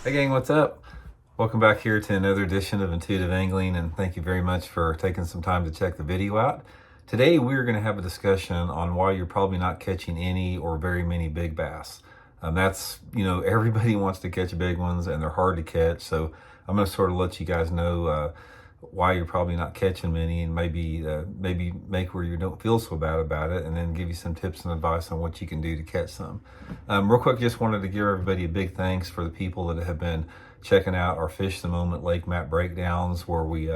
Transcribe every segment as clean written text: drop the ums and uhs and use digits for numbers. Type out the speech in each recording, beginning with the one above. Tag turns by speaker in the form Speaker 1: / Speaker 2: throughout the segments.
Speaker 1: Hey gang, what's up? Welcome back here to another edition of Intuitive Angling, and thank you very much for taking some time to check the video out. Today we're going to have a discussion on why you're probably not catching any or very many big bass. Everybody wants to catch big ones and they're hard to catch, so I'm going to sort of let you guys know why you're probably not catching many, and maybe make where you don't feel so bad about it, and then give you some tips and advice on what you can do to catch some. Real quick, just wanted to give everybody a big thanks for the people that have been checking out our Fish the Moment lake map breakdowns, where we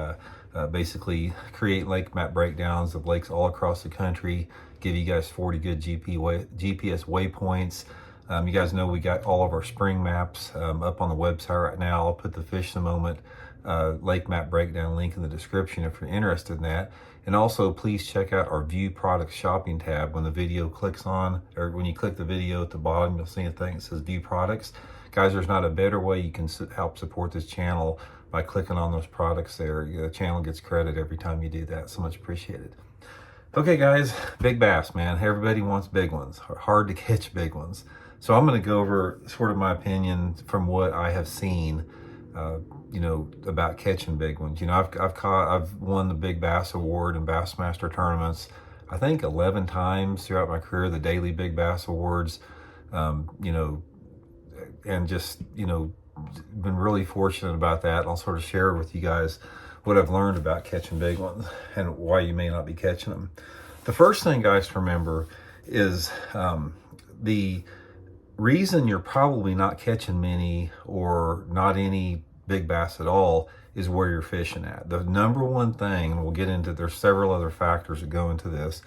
Speaker 1: basically create lake map breakdowns of lakes all across the country, give you guys 40 good GPS waypoints. You guys know we got all of our spring maps up on the website right now. I'll put the Fish the Moment lake map breakdown link in the description if you're interested in that. And also, please check out our View Products Shopping tab. When the video clicks on, or when you click the video at the bottom, you'll see a thing that says View Products. Guys, there's not a better way you can help support this channel by clicking on those products there. The channel gets credit every time you do that. So much appreciated. Okay guys, big bass, man. Everybody wants big ones, hard to catch big ones. So I'm going to go over sort of my opinion from what I have seen, about catching big ones. I've won the Big Bass Award and Bassmaster tournaments, I think 11 times throughout my career, the daily Big Bass Awards, and just, been really fortunate about that. And I'll sort of share with you guys what I've learned about catching big ones and why you may not be catching them. The first thing, guys, to remember is the reason you're probably not catching many or not any big bass at all is where you're fishing at. The number one thing, and we'll get into, there's several other factors that go into this,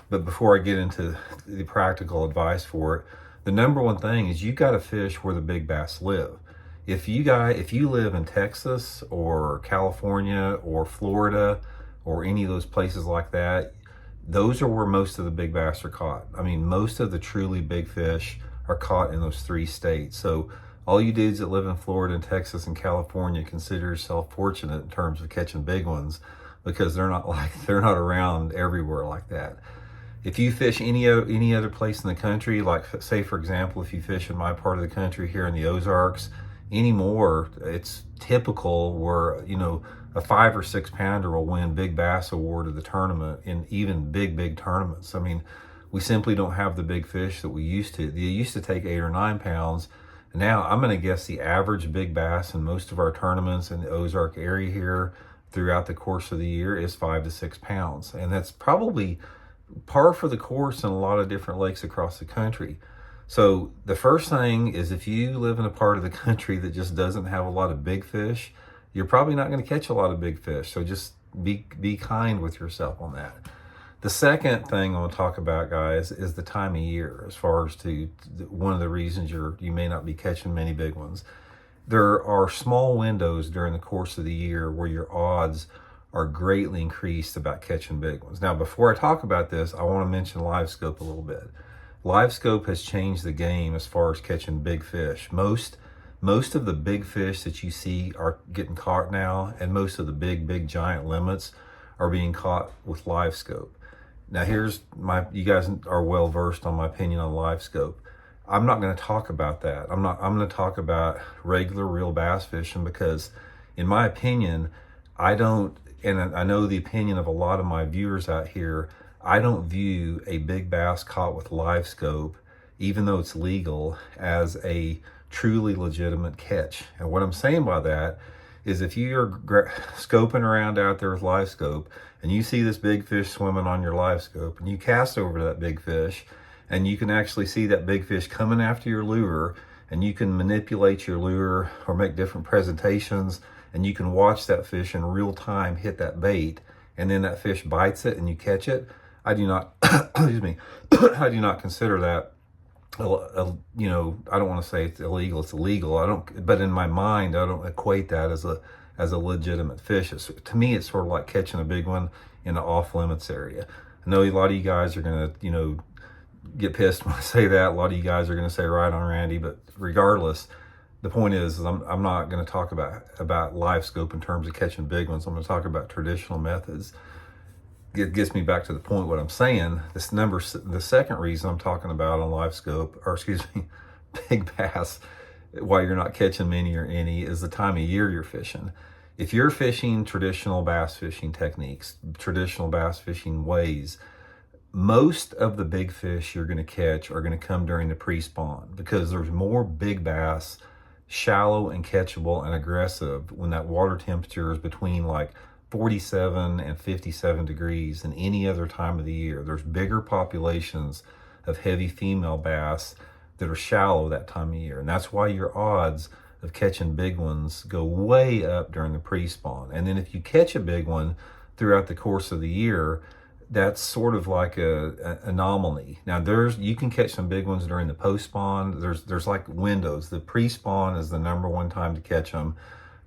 Speaker 1: but before I get into the practical advice for it, the number one thing is you got to fish where the big bass live. If you live in Texas or California or Florida or any of those places like that, those are where most of the big bass are caught. I mean, most of the truly big fish are caught in those three states. So all you dudes that live in Florida and Texas and California, consider yourself fortunate in terms of catching big ones, because they're not around everywhere like that. If you fish any other place in the country, like say for example, if you fish in my part of the country here in the Ozarks anymore, it's typical where a 5 or 6 pounder will win Big Bass Award of the tournament in even big tournaments. I mean, we simply don't have the big fish that we used to. They used to take 8 or 9 pounds. Now I'm going to guess the average big bass in most of our tournaments in the Ozark area here throughout the course of the year is 5 to 6 pounds. And that's probably par for the course in a lot of different lakes across the country. So the first thing is, if you live in a part of the country that just doesn't have a lot of big fish, you're probably not going to catch a lot of big fish. So just be kind with yourself on that. The second thing I want to talk about, guys, is the time of year. As far as to one of the reasons you may not be catching many big ones, there are small windows during the course of the year where your odds are greatly increased about catching big ones. Now, before I talk about this, I want to mention live scope a little bit. Live scope has changed the game as far as catching big fish. Most of the big fish that you see are getting caught now, and most of the big giant limits are being caught with live scope. Now you guys are well versed on my opinion on live scope. I'm not going to talk about that. I'm going to talk about regular real bass fishing, because in my opinion, I don't, and I know the opinion of a lot of my viewers out here, I don't view a big bass caught with live scope, even though it's legal, as a truly legitimate catch. And what I'm saying by that is, if you're scoping around out there with live scope and you see this big fish swimming on your live scope, and you cast over to that big fish and you can actually see that big fish coming after your lure, and you can manipulate your lure or make different presentations, and you can watch that fish in real time hit that bait, and then that fish bites it and you catch it, I do not, excuse me, I do not consider that, I don't want to say it's illegal. It's illegal. But in my mind, I don't equate that as a legitimate fish. To me, it's sort of like catching a big one in an off limits area. I know a lot of you guys are going to, get pissed when I say that. A lot of you guys are going to say, right on, Randy, but regardless, the point is I'm not going to talk about live scope in terms of catching big ones. I'm going to talk about traditional methods. It gets me back to the point. What I'm saying, the second reason I'm talking about on live scope, or excuse me, big bass, why you're not catching many or any is the time of year you're fishing. If you're fishing traditional bass fishing techniques, traditional bass fishing ways, most of the big fish you're going to catch are going to come during the pre-spawn, because there's more big bass, shallow and catchable and aggressive, when that water temperature is between like 47 and 57 degrees than any other time of the year. There's bigger populations of heavy female bass that are shallow that time of year. And that's why your odds of catching big ones go way up during the pre-spawn. And then if you catch a big one throughout the course of the year, that's sort of like a anomaly. Now you can catch some big ones during the post-spawn. There's like windows. The pre-spawn is the #1 time to catch them.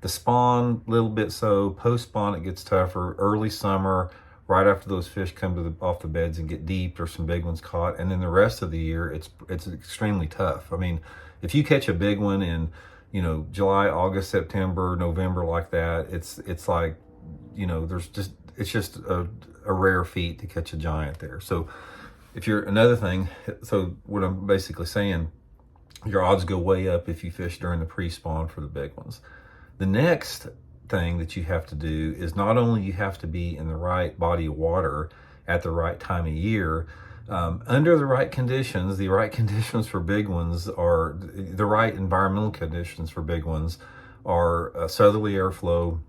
Speaker 1: The spawn, little bit so. Post-spawn, it gets tougher. Early summer, right after those fish come to off the beds and get deep, there's some big ones caught. And then the rest of the year, it's extremely tough. I mean, if you catch a big one in, July, August, September, November, like that, it's like, it's just a rare feat to catch a giant there. So another thing, so what I'm basically saying, your odds go way up if you fish during the pre-spawn for the big ones. The next thing that you have to do is not only you have to be in the right body of water at the right time of year, under the right conditions. The right conditions for big ones are, the right environmental conditions for big ones are southerly airflow,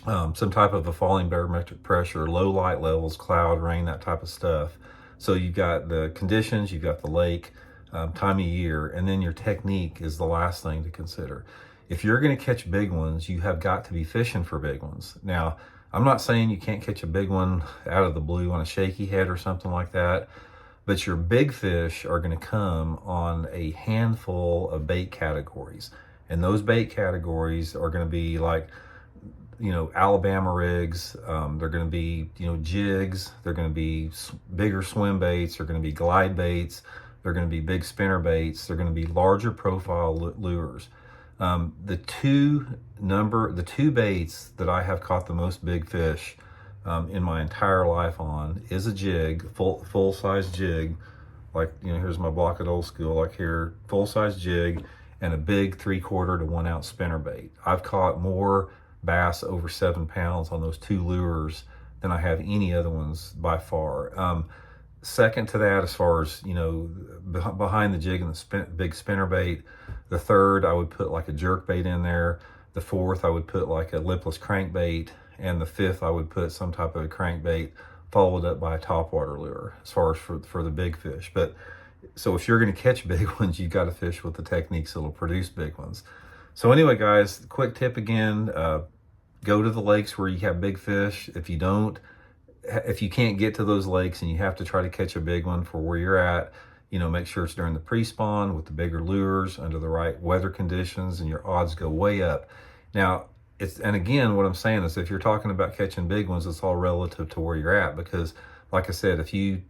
Speaker 1: some type of a falling barometric pressure, low light levels, cloud, rain, that type of stuff. So you've got the conditions, you've got the lake, time of year, and then your technique is the last thing to consider. If you're going to catch big ones, you have got to be fishing for big ones. Now, I'm not saying you can't catch a big one out of the blue on a shaky head or something like that, but your big fish are going to come on a handful of bait categories. And those bait categories are going to be like, Alabama rigs, they're going to be, jigs, they're going to be bigger swim baits, they're going to be glide baits, they're going to be big spinner baits, they're going to be larger profile lures. The two baits that I have caught the most big fish in my entire life on is a jig, full size jig, like, here's my block at Old School, like here, full size jig, and a big 3/4 to 1 ounce spinner bait. I've caught more bass over 7 pounds on those two lures than I have any other ones by far. Second to that, as far as, behind the jig and the big spinner bait, the third, I would put like a jerk bait in there. The fourth, I would put like a lipless crankbait. And the fifth, I would put some type of a crankbait followed up by a topwater lure, as far as for the big fish. But so if you're going to catch big ones, you got to fish with the techniques that'll produce big ones. So anyway, guys, quick tip again, go to the lakes where you have big fish. If you can't get to those lakes and you have to try to catch a big one for where you're at, make sure it's during the pre-spawn with the bigger lures under the right weather conditions, and your odds go way up. Now, and again, what I'm saying is, if you're talking about catching big ones, it's all relative to where you're at, because like I said, if you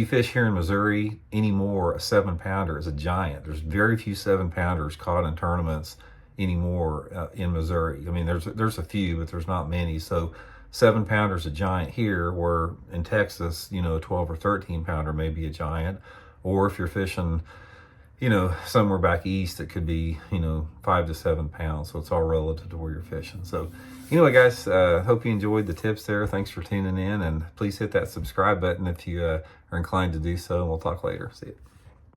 Speaker 1: fish here in Missouri anymore, a 7-pounder is a giant. There's very few 7-pounders caught in tournaments anymore in Missouri. I mean, there's a few, but there's not many. So 7-pounder is a giant here, where in Texas, a 12 or 13-pounder may be a giant. Or if you're fishing, somewhere back east, it could be, 5 to 7 pounds. So it's all relative to where you're fishing. So anyway, guys, hope you enjoyed the tips there. Thanks for tuning in, and please hit that subscribe button if you are inclined to do so. And we'll talk later. See you.